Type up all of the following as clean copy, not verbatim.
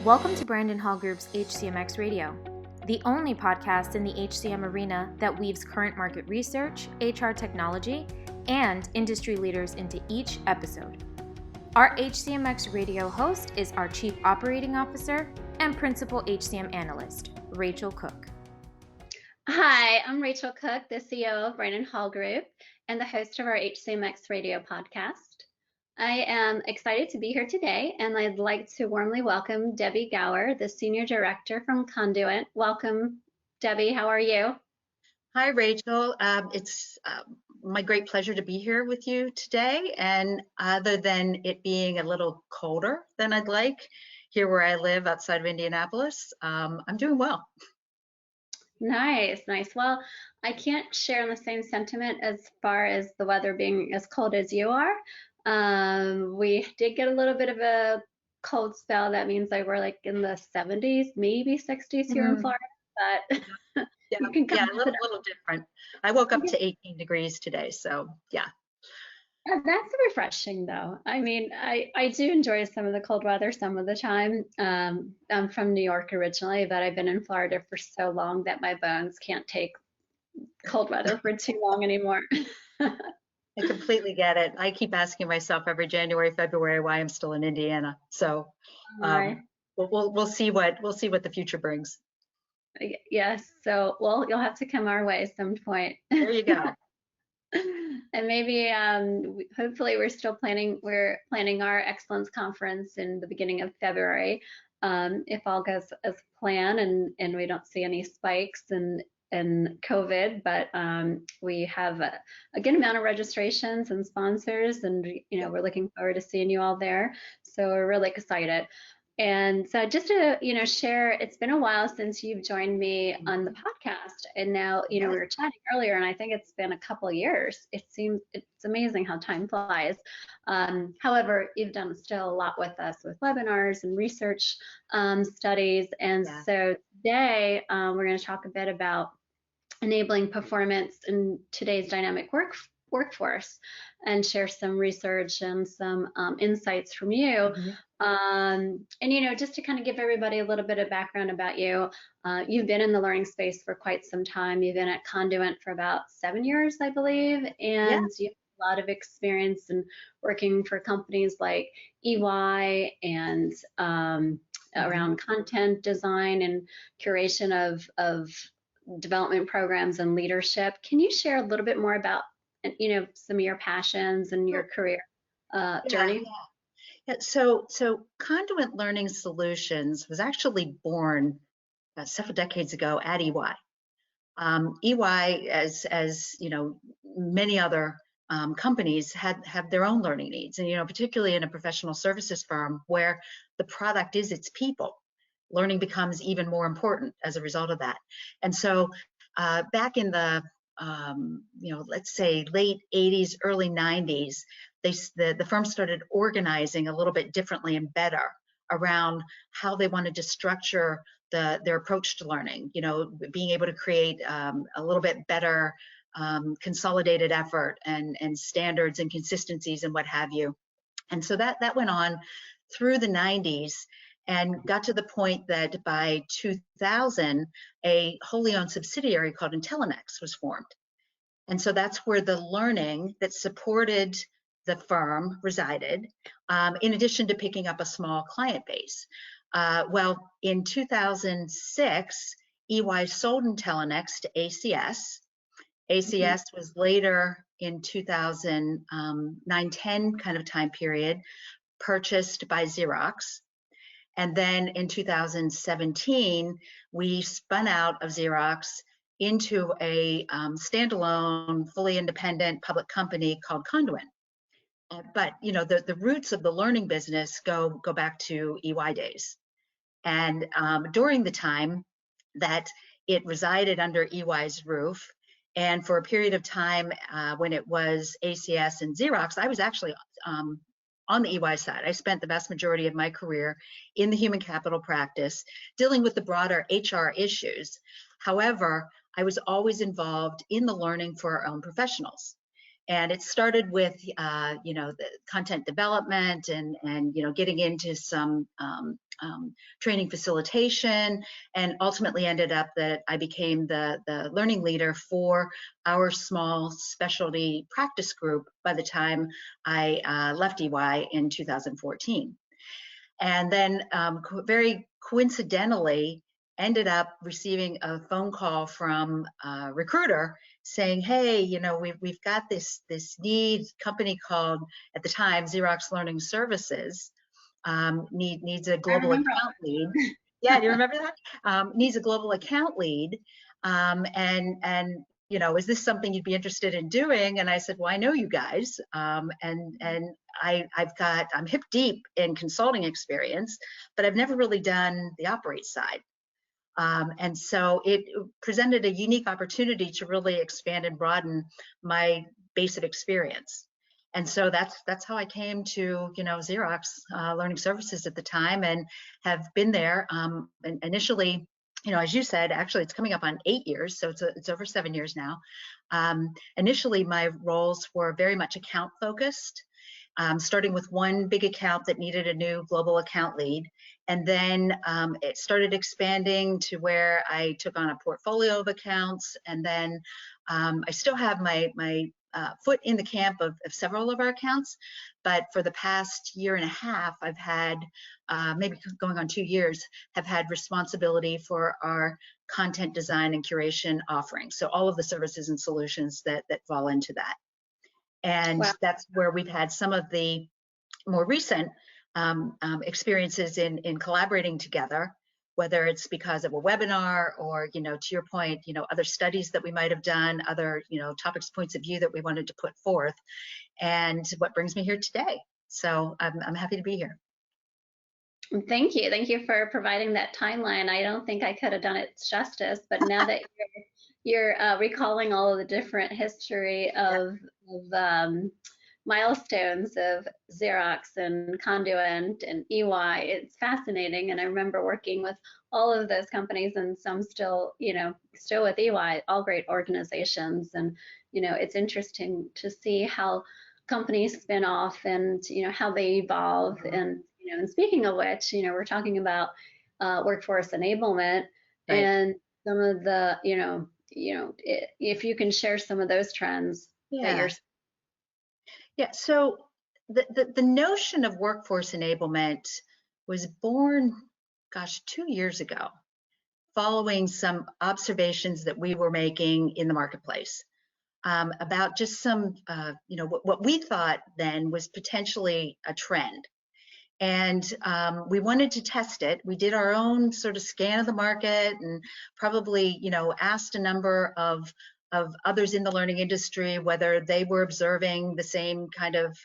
Welcome to Brandon Hall Group's HCMx Radio, the only podcast in the HCM arena that weaves current market research, HR technology, and industry leaders into each episode. Our HCMx Radio host is our Chief Operating Officer and Principal HCM Analyst, Rachel Cook. Hi, I'm Rachel Cook, the CEO of Brandon Hall Group and the host of our HCMx Radio podcast. I am excited to be here today, and I'd like to warmly welcome Debbie Gower, the Senior Director from Conduent. Welcome, Debbie. How are you? Hi, Rachel. It's my great pleasure to be here with you today. And other than it being a little colder than I'd like here where I live outside of Indianapolis, I'm doing well. Nice. Well, I can't share in the same sentiment as far as the weather being as cold as you are. We did get a little bit of a cold spell. That means like we're like in the 70s, maybe 60s here in Florida, but yeah, a little different. I woke up to 18 degrees today, so yeah. That's refreshing though. I mean, I do enjoy some of the cold weather some of the time. I'm from New York originally, but I've been in Florida for so long that my bones can't take cold weather for too long anymore. I completely get it. I keep asking myself every January, February why I'm still in Indiana. So we'll see what the future brings. Yes. So well, you'll have to come our way at some point. There you go. And maybe hopefully we're planning our excellence conference in the beginning of February, if all goes as planned and we don't see any spikes in COVID, but we have a good amount of registrations and sponsors, and we're looking forward to seeing you all there. So we're really excited. And so just to share, it's been a while since you've joined me on the podcast, and now we were chatting earlier, and I think it's been a couple of years. It's amazing how time flies. However, you've done still a lot with us with webinars and research studies, and so today we're going to talk a bit about enabling performance in today's dynamic workforce and share some research and some insights from you. And just to kind of give everybody a little bit of background about you, you've been in the learning space for quite some time. You've been at Conduent for about 7 years, I believe, and you have a lot of experience in working for companies like EY and around content design and curation of development programs and leadership. Can you share a little bit more about some of your passions and your career journey? Yeah. So Conduent Learning Solutions was actually born several decades ago at EY. EY, as many other companies have their own learning needs, and particularly in a professional services firm where the product is its people, learning becomes even more important as a result of that. And so back in the let's say late 80s, early 90s, the firm started organizing a little bit differently and better around how they wanted to structure their approach to learning, being able to create a little bit better consolidated effort and standards and consistencies and what have you. And so that went on through the 90s and got to the point that by 2000, a wholly owned subsidiary called Enablement was formed. And so that's where the learning that supported the firm resided, in addition to picking up a small client base. Well, in 2006, EY sold Enablement to ACS. ACS was later in 2009-10 kind of time period purchased by Xerox. And then in 2017, we spun out of Xerox into a standalone, fully independent public company called Conduent. But the roots of the learning business go back to EY days. And during the time that it resided under EY's roof, and for a period of time when it was ACS and Xerox, I was actually on the EY side. I spent the vast majority of my career in the human capital practice, dealing with the broader HR issues. However, I was always involved in the learning for our own professionals. And it started with, the content development and getting into some training facilitation, and ultimately ended up that I became the learning leader for our small specialty practice group by the time I left EY in 2014. And then very coincidentally, ended up receiving a phone call from a recruiter saying, hey, we've got this need, company called, at the time, Xerox Learning Services, needs a global account lead. Yeah, do you remember that? Needs a global account lead. Is this something you'd be interested in doing? And I said, well, I know you guys. I'm hip deep in consulting experience, but I've never really done the operate side. And so it presented a unique opportunity to really expand and broaden my base of experience. And so that's how I came to Xerox Learning Services at the time, and have been there. And initially, as you said, actually it's coming up on 8 years, so it's over 7 years now. Initially, my roles were very much account focused. Starting with one big account that needed a new global account lead. And then it started expanding to where I took on a portfolio of accounts. And then I still have my foot in the camp of several of our accounts. But for the past year and a half, I've had, maybe going on 2 years, have had responsibility for our content design and curation offerings. So all of the services and solutions that fall into that. And wow, that's where we've had some of the more recent experiences in collaborating together, whether it's because of a webinar or, to your point, other studies that we might have done, other, topics, points of view that we wanted to put forth, and what brings me here today. So I'm happy to be here. Thank you. Thank you for providing that timeline. I don't think I could have done it justice, but now that you're recalling all of the different history of milestones of Xerox and Conduent and EY, it's fascinating. And I remember working with all of those companies, and some still, still with EY, all great organizations. And, it's interesting to see how companies spin off and, how they evolve. And, and speaking of which, we're talking about workforce enablement, right, and some of the, if you can share some of those trends that you're. Yeah, so the notion of workforce enablement was born, 2 years ago, following some observations that we were making in the marketplace about just some, what we thought then was potentially a trend. And we wanted to test it. We did our own sort of scan of the market, and probably, asked a number of others in the learning industry whether they were observing the same kind of,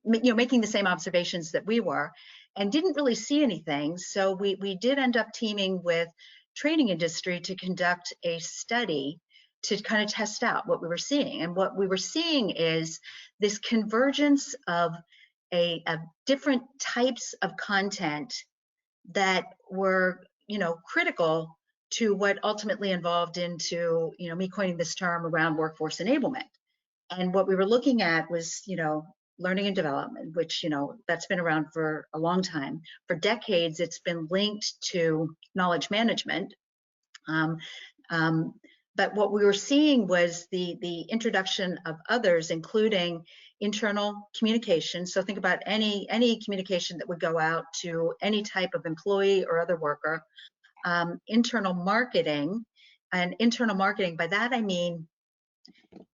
making the same observations that we were, and didn't really see anything. So we did end up teaming with training industry to conduct a study to kind of test out what we were seeing. And what we were seeing is this convergence of different types of content that were, critical to what ultimately involved into, me coining this term around workforce enablement. And what we were looking at was, learning and development, which, that's been around for a long time. For decades, it's been linked to knowledge management. But what we were seeing was the introduction of others, including internal communication. So think about any communication that would go out to any type of employee or other worker. Internal marketing, and internal marketing, by that I mean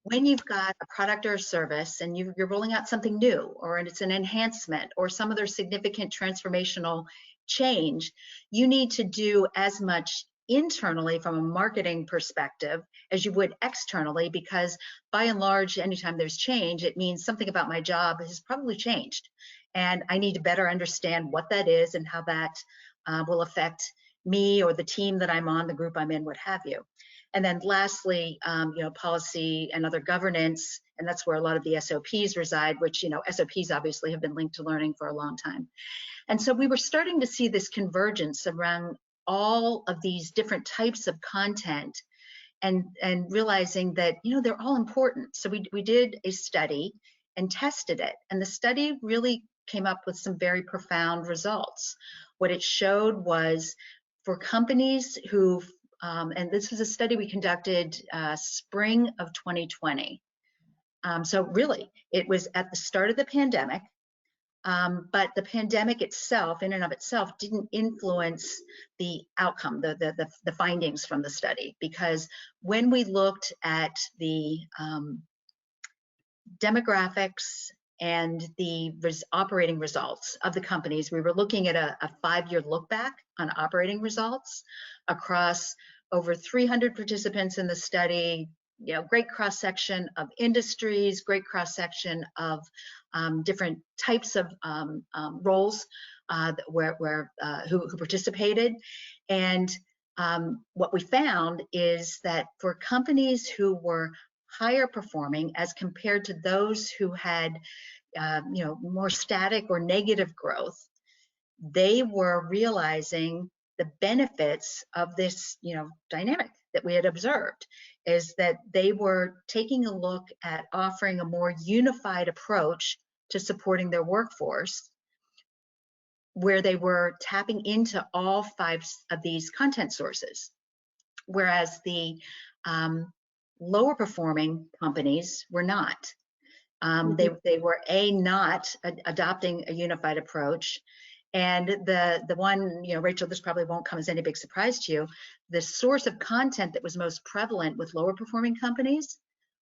when you've got a product or a service and you're rolling out something new, or it's an enhancement or some other significant transformational change, you need to do as much internally from a marketing perspective as you would externally, because by and large, anytime there's change, it means something about my job has probably changed, and I need to better understand what that is and how that will affect me or the team that I'm on, the group I'm in, what have you. And then lastly, policy and other governance, and that's where a lot of the SOPs reside, which, SOPs obviously have been linked to learning for a long time. And so we were starting to see this convergence around all of these different types of content. and realizing that, they're all important. So we did a study and tested it, and the study really came up with some very profound results. What it showed was for companies who, and this was a study we conducted spring of 2020. So really, it was at the start of the pandemic, but the pandemic itself, in and of itself, didn't influence the outcome, the findings from the study, because when we looked at the demographics and the operating results of the companies, we were looking at a 5-year look back on operating results across over 300 participants in the study. Great cross section of industries, great cross section of different types of roles who participated. And what we found is that for companies who were higher performing as compared to those who had more static or negative growth, they were realizing the benefits of this dynamic that we had observed, is that they were taking a look at offering a more unified approach to supporting their workforce, where they were tapping into all 5 of these content sources, whereas the lower performing companies were not. They were not adopting a unified approach. And the one, Rachel, this probably won't come as any big surprise to you, the source of content that was most prevalent with lower performing companies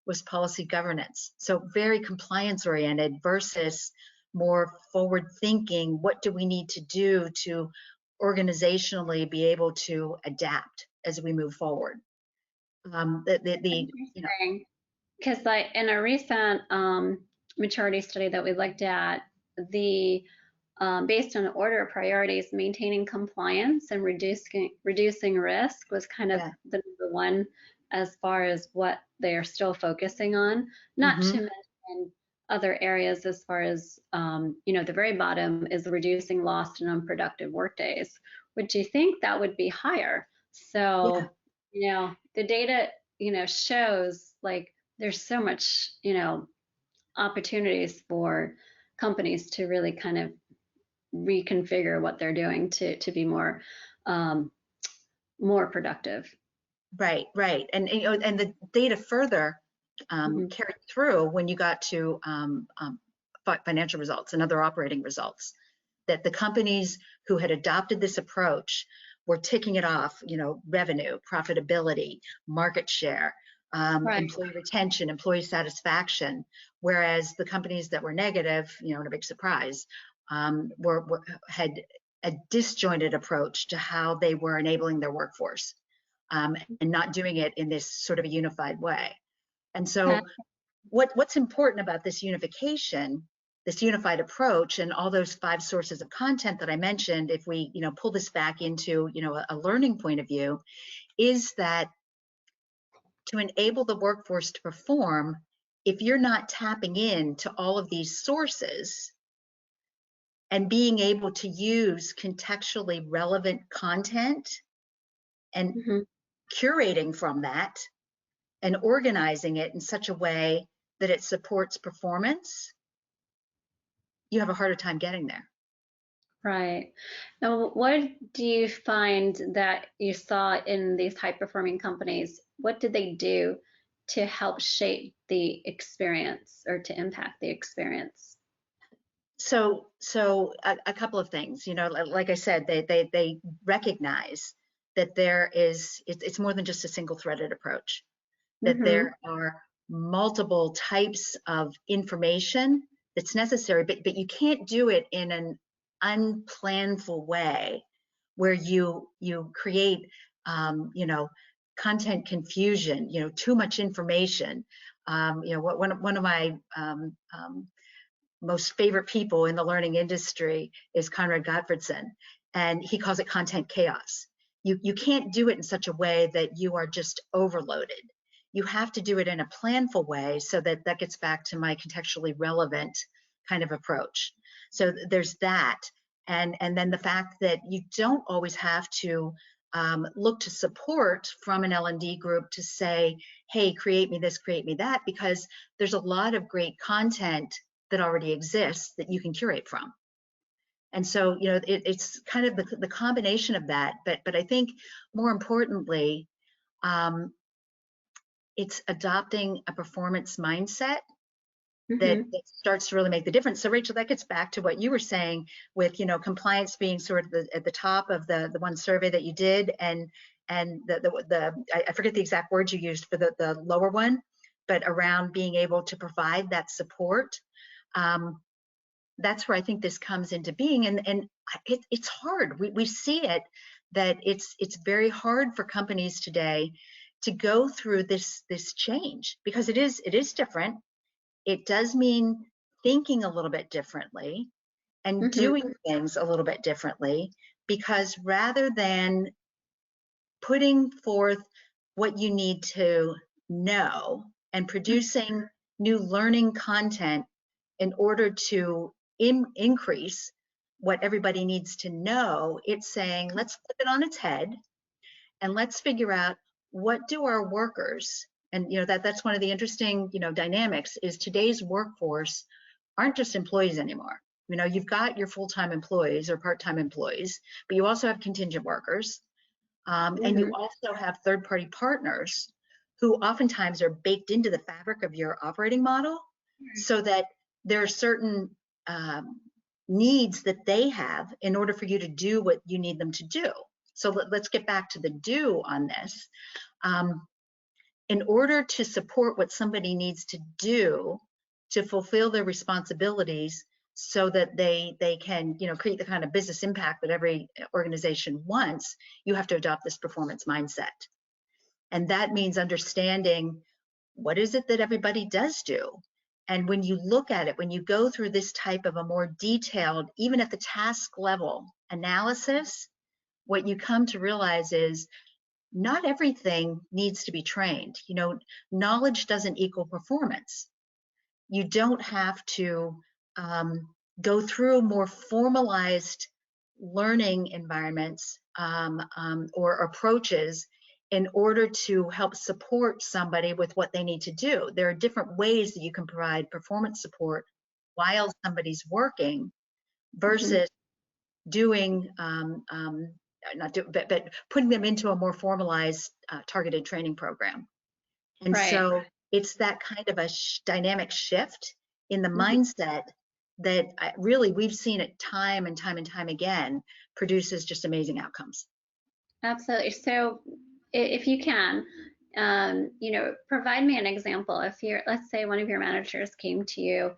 was policy governance. So very compliance oriented versus more forward thinking. What do we need to do to organizationally be able to adapt as we move forward? Because in a recent maturity study that we looked at, the based on the order of priorities, maintaining compliance and reducing risk was kind of the number one as far as what they are still focusing on. Not to mention other areas as far as the very bottom is reducing lost and unproductive workdays. Would you think that would be higher? So the data shows like there's so much opportunities for companies to really kind of reconfigure what they're doing to be more productive. Right. And the data further carried through when you got to financial results and other operating results, that the companies who had adopted this approach were ticking it off, revenue, profitability, market share, employee retention, employee satisfaction, whereas the companies that were negative, a big surprise, had a disjointed approach to how they were enabling their workforce, and not doing it in this sort of a unified way. And so what's important about this unification, this unified approach, and all those 5 sources of content that I mentioned, if we pull this back into a learning point of view, is that to enable the workforce to perform, if you're not tapping into all of these sources and being able to use contextually relevant content and curating from that and organizing it in such a way that it supports performance, you have a harder time getting there. Right. Now, what do you find that you saw in these high-performing companies? What did they do to help shape the experience or to impact the experience? So a couple of things. Like I said, they recognize that it's more than just a single-threaded approach. That there are multiple types of information that's necessary, but you can't do it in an unplanful way where you create content confusion, too much information. One of my most favorite people in the learning industry is Conrad Gottfredson, and he calls it content chaos. You can't do it in such a way that you are just overloaded. You have to do it in a planful way, so that gets back to my contextually relevant kind of approach. So there's that. And then the fact that you don't always have to look to support from an L&D group to say, hey, create me this, create me that, because there's a lot of great content that already exists that you can curate from. And so, you know, it's kind of the combination of that. But I think more importantly, it's adopting a performance mindset that starts to really make the difference. So Rachel, that gets back to what you were saying with, you know, compliance being sort of at the top of the one survey that you did, and I forget the exact words you used for the lower one, but around being able to provide that support. That's where I think this comes into being, and it's hard. We see it, that it's very hard for companies today to go through this change, because it is different. It does mean thinking a little bit differently and doing things a little bit differently, because rather than putting forth what you need to know and producing new learning content in order to increase what everybody needs to know, it's saying, let's flip it on its head and let's figure out, what do our workers, and you know, that's one of the interesting, you know, dynamics, is today's workforce aren't just employees anymore. You know, you've got your full-time employees or part-time employees, but you also have contingent workers, and you also have third-party partners who oftentimes are baked into the fabric of your operating model, so that there are certain needs that they have in order for you to do what you need them to do. So let's get back to the do on this. In order to support what somebody needs to do to fulfill their responsibilities, so that they can, you know, create the kind of business impact that every organization wants, you have to adopt this performance mindset. And that means understanding, what is it that everybody does do? And when you look at it, when you go through this type of a more detailed, even at the task level analysis, what you come to realize is, not everything needs to be trained. You know, knowledge doesn't equal performance. You don't have to go through more formalized learning environments or approaches in order to help support somebody with what they need to do. There are different ways that you can provide performance support while somebody's working, versus doing but putting them into a more formalized targeted training program. And so it's that kind of a dynamic shift in the mindset that really we've seen it time and time and time again produces just amazing outcomes. Absolutely. So if you can, you know, provide me an example. If you're, let's say one of your managers came to you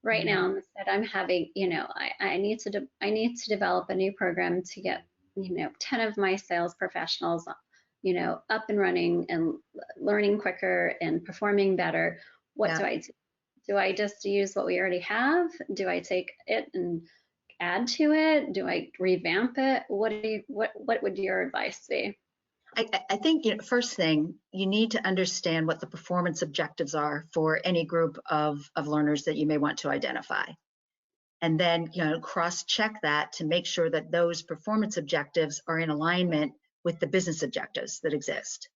right now and said, I'm having, you know, I need to develop a new program to get, you know, 10 of my sales professionals, you know, up and running and learning quicker and performing better. What do I do? Do I just use what we already have? Do I take it and add to it? Do I revamp it? What would your advice be? I think, you know, first thing, you need to understand what the performance objectives are for any group of learners that you may want to identify. And then, you know, cross-check that to make sure that those performance objectives are in alignment with the business objectives that exist.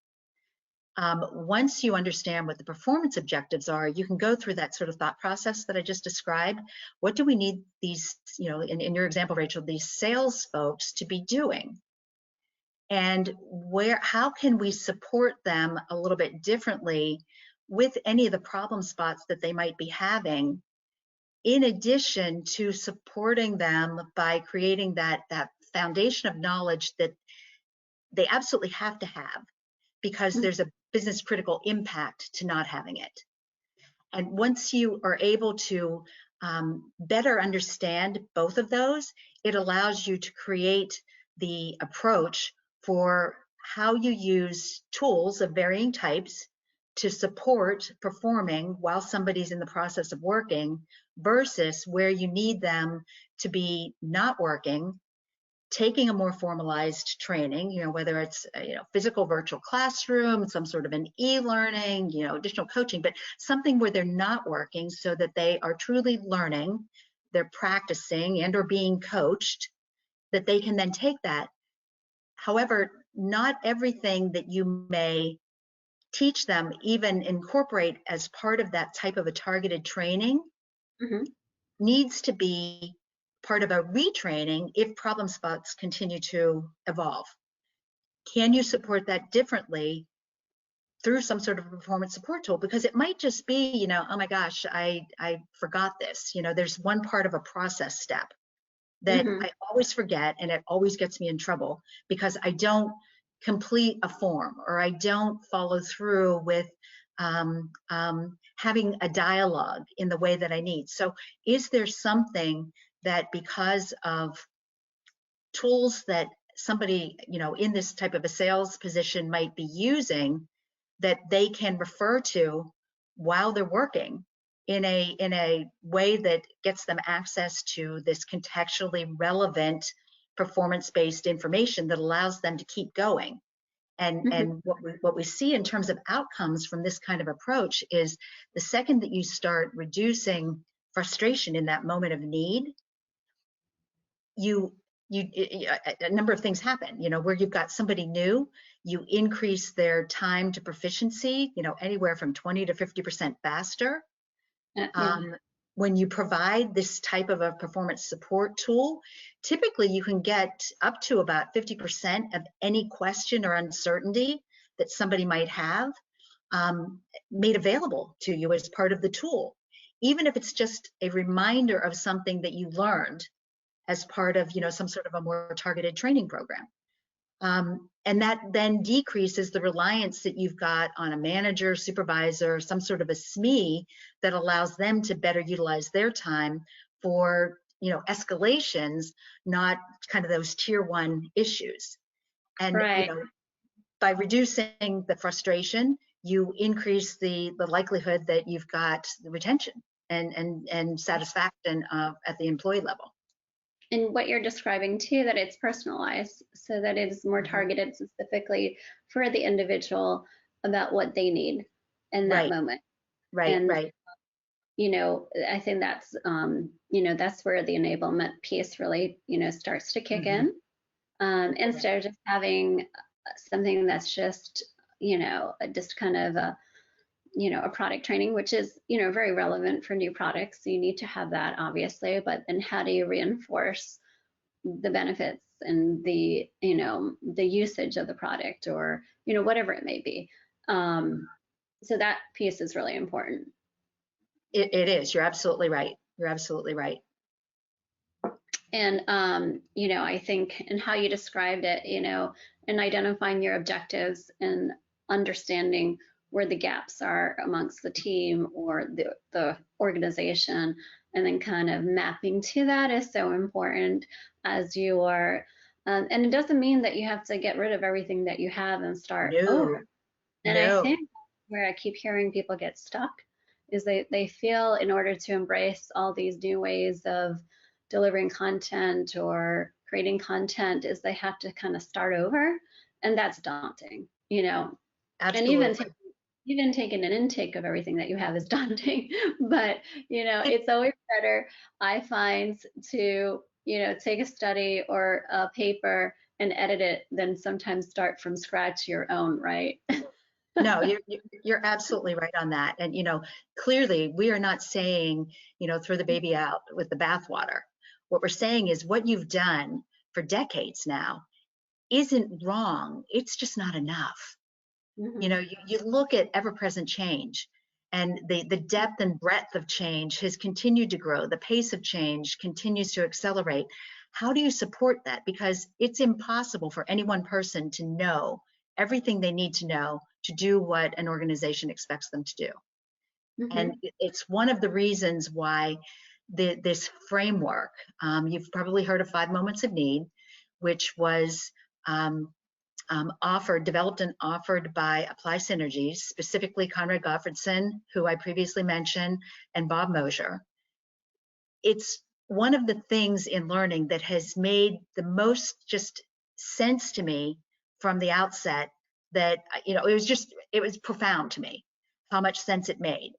Once you understand what the performance objectives are, you can go through that sort of thought process that I just described. What do we need these, you know, in your example, Rachel, these sales folks to be doing? And how can we support them a little bit differently with any of the problem spots that they might be having, in addition to supporting them by creating that foundation of knowledge that they absolutely have to have, because there's a business critical impact to not having it. And once you are able to better understand both of those, it allows you to create the approach for how you use tools of varying types to support performing while somebody's in the process of working, versus where you need them to be not working, taking a more formalized training, you know, whether it's physical virtual classroom, some sort of an e-learning, you know, additional coaching, but something where they're not working, so that they are truly learning, they're practicing and or being coached, that they can then take that. However, not everything that you may teach them, even incorporate as part of that type of a targeted training, needs to be part of a retraining if problem spots continue to evolve. Can you support that differently through some sort of performance support tool? Because it might just be, you know, oh my gosh, I forgot this. You know, there's one part of a process step that I always forget, and it always gets me in trouble because I don't complete a form, or I don't follow through with having a dialogue in the way that I need. So is there something that, because of tools that somebody, you know, in this type of a sales position might be using, that they can refer to while they're working in a way that gets them access to this contextually relevant performance-based information that allows them to keep going? And what we see in terms of outcomes from this kind of approach is, the second that you start reducing frustration in that moment of need, a number of things happen. You know, where you've got somebody new, you increase their time to proficiency, you know, anywhere from 20 to 50% faster. When you provide this type of a performance support tool, typically you can get up to about 50% of any question or uncertainty that somebody might have made available to you as part of the tool, even if it's just a reminder of something that you learned as part of, you know, some sort of a more targeted training program. And that then decreases the reliance that you've got on a manager, supervisor, some sort of a SME that allows them to better utilize their time for, you know, escalations, not kind of those tier 1 issues. And you know, by reducing the frustration, you increase the likelihood that you've got the retention and satisfaction at the employee level. And what you're describing too, that it's personalized, so that it is more targeted specifically for the individual about what they need in that moment. Right. You know, I think that's, you know, that's where the enablement piece really, you know, starts to kick in. Instead of just having something that's just, you know, just kind of a, you know, a product training, which is, you know, very relevant for new products. So you need to have that, obviously, but then how do you reinforce the benefits and the, you know, the usage of the product, or, you know, whatever it may be. So that piece is really important. It is. You're absolutely right. You're absolutely right. And, you know, I think, and how you described it, you know, and identifying your objectives and understanding where the gaps are amongst the team or the organization, and then kind of mapping to that is so important as you are. And it doesn't mean that you have to get rid of everything that you have and start over. And I think where I keep hearing people get stuck is they feel, in order to embrace all these new ways of delivering content or creating content, is they have to kind of start over, and that's daunting, you know. Absolutely. And even taking an intake of everything that you have is daunting, but, you know, it's always better, I find, to, you know, take a study or a paper and edit it than sometimes start from scratch your own, right? No, you're absolutely right on that. And, you know, clearly we are not saying, you know, throw the baby out with the bathwater. What we're saying is what you've done for decades now isn't wrong. It's just not enough. You know, you look at ever-present change, and the depth and breadth of change has continued to grow. The pace of change continues to accelerate. How do you support that? Because it's impossible for any one person to know everything they need to know to do what an organization expects them to do. And it's one of the reasons why this framework, you've probably heard of 5 moments of need, which was developed and offered by Apply Synergies, specifically Conrad Gottfredson, who I previously mentioned, and Bob Mosher. It's one of the things in learning that has made the most just sense to me from the outset, that, you know, it was profound to me how much sense it made.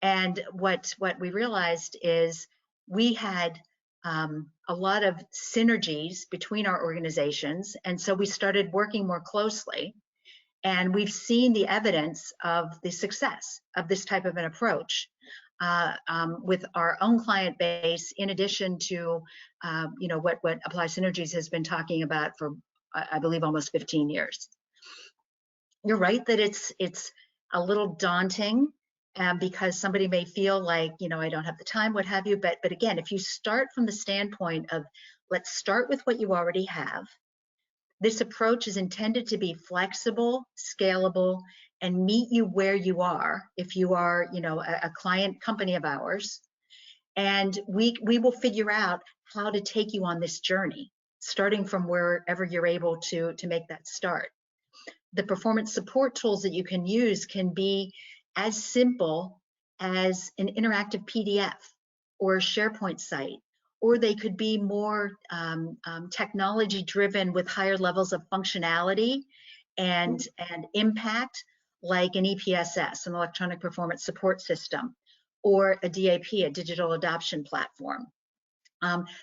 And what we realized is we had a lot of synergies between our organizations. And so we started working more closely. And we've seen the evidence of the success of this type of an approach with our own client base, in addition to what Apply Synergies has been talking about for, I believe, almost 15 years. You're right that it's a little daunting because somebody may feel like, I don't have the time, what have you. But again, if you start from the standpoint of, let's start with what you already have. This approach is intended to be flexible, scalable, and meet you where you are if you are, a client company of ours. And we will figure out how to take you on this journey, starting from wherever you're able to make that start. The performance support tools that you can use can be as simple as an interactive PDF or a SharePoint site, or they could be more technology driven with higher levels of functionality and impact, like an EPSS, an electronic performance support system, or a DAP, a digital adoption platform.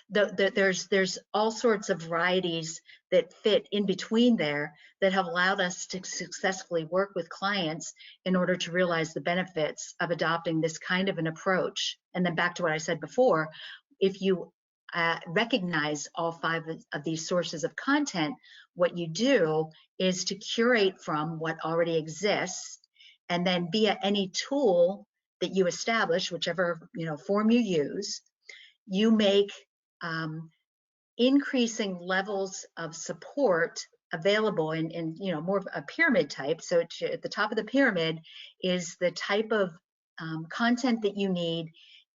There's all sorts of varieties that fit in between there that have allowed us to successfully work with clients in order to realize the benefits of adopting this kind of an approach. And then back to what I said before, if you recognize all 5 of these sources of content, what you do is to curate from what already exists, and then via any tool that you establish, whichever form you use, you make increasing levels of support available in more of a pyramid type. So at the top of the pyramid is the type of content that you need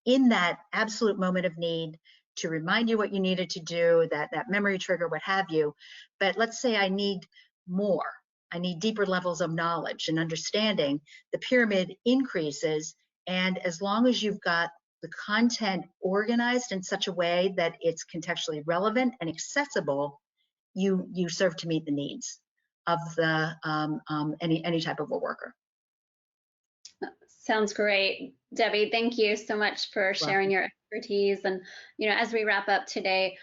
in that absolute moment of need to remind you what you needed to do, that memory trigger, what have you. But let's say I need more. I need deeper levels of knowledge and understanding. The pyramid increases, and as long as you've got the content organized in such a way that it's contextually relevant and accessible, you serve to meet the needs of the any type of a worker. Sounds great. Debbie, thank you so much for sharing your expertise. And, as we wrap up today,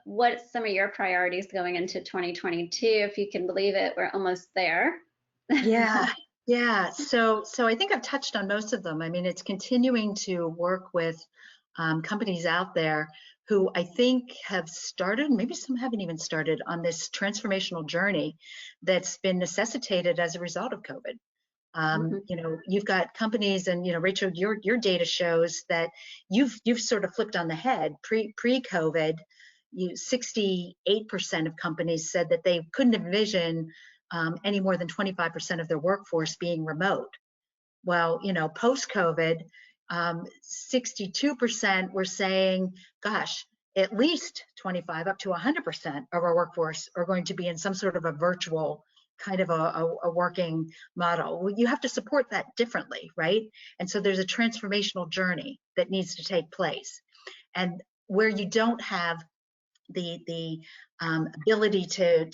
what's some of your priorities going into 2022? If you can believe it, we're almost there. Yeah. So I think I've touched on most of them. I mean, it's continuing to work with companies out there who I think have started, maybe some haven't even started, on this transformational journey that's been necessitated as a result of COVID. You've got companies, and Rachel, your data shows that you've sort of flipped on the head. Pre-COVID, 68% of companies said that they couldn't envision any more than 25% of their workforce being remote. Well, post-COVID, 62% were saying, gosh, at least 25 up to 100% of our workforce are going to be in some sort of a virtual kind of a working model. Well, you have to support that differently, right? And so there's a transformational journey that needs to take place. And where you don't have the ability to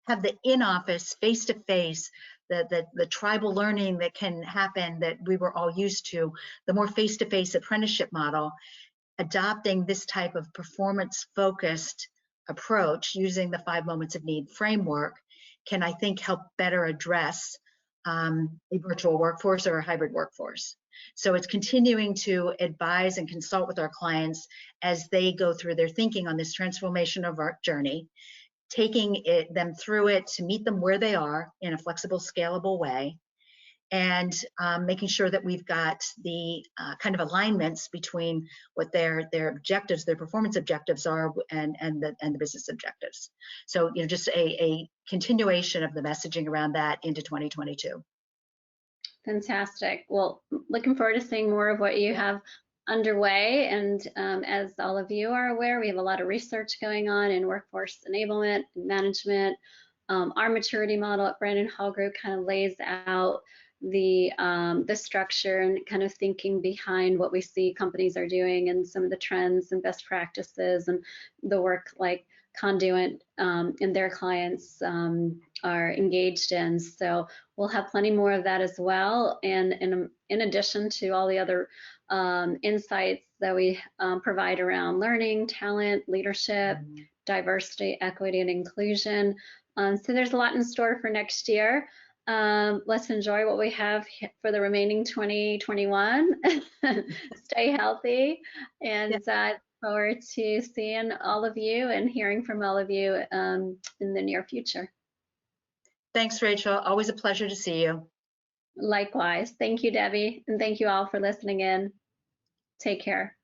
have the in-office, face-to-face, the tribal learning that can happen that we were all used to, the more face-to-face apprenticeship model, adopting this type of performance-focused approach using the 5 moments of need framework can, I think, help better address a virtual workforce or a hybrid workforce. So it's continuing to advise and consult with our clients as they go through their thinking on this transformation of our journey, taking them through it to meet them where they are in a flexible, scalable way, and making sure that we've got the kind of alignments between what their objectives, their performance objectives are, and the business objectives. So just a continuation of the messaging around that into 2022. Fantastic. Well, looking forward to seeing more of what you have underway. And as all of you are aware, we have a lot of research going on in workforce enablement and management. Our maturity model at Brandon Hall Group kind of lays out the structure and kind of thinking behind what we see companies are doing and some of the trends and best practices and the work like Conduent and their clients are engaged in. So we'll have plenty more of that as well. And in addition to all the other insights that we provide around learning, talent, leadership, diversity, equity, and inclusion. So there's a lot in store for next year. Let's enjoy what we have for the remaining 2021. Stay healthy, and forward to seeing all of you and hearing from all of you in the near future. Thanks, Rachel. Always a pleasure to see you. Likewise. Thank you, Debbie, and thank you all for listening in. Take care.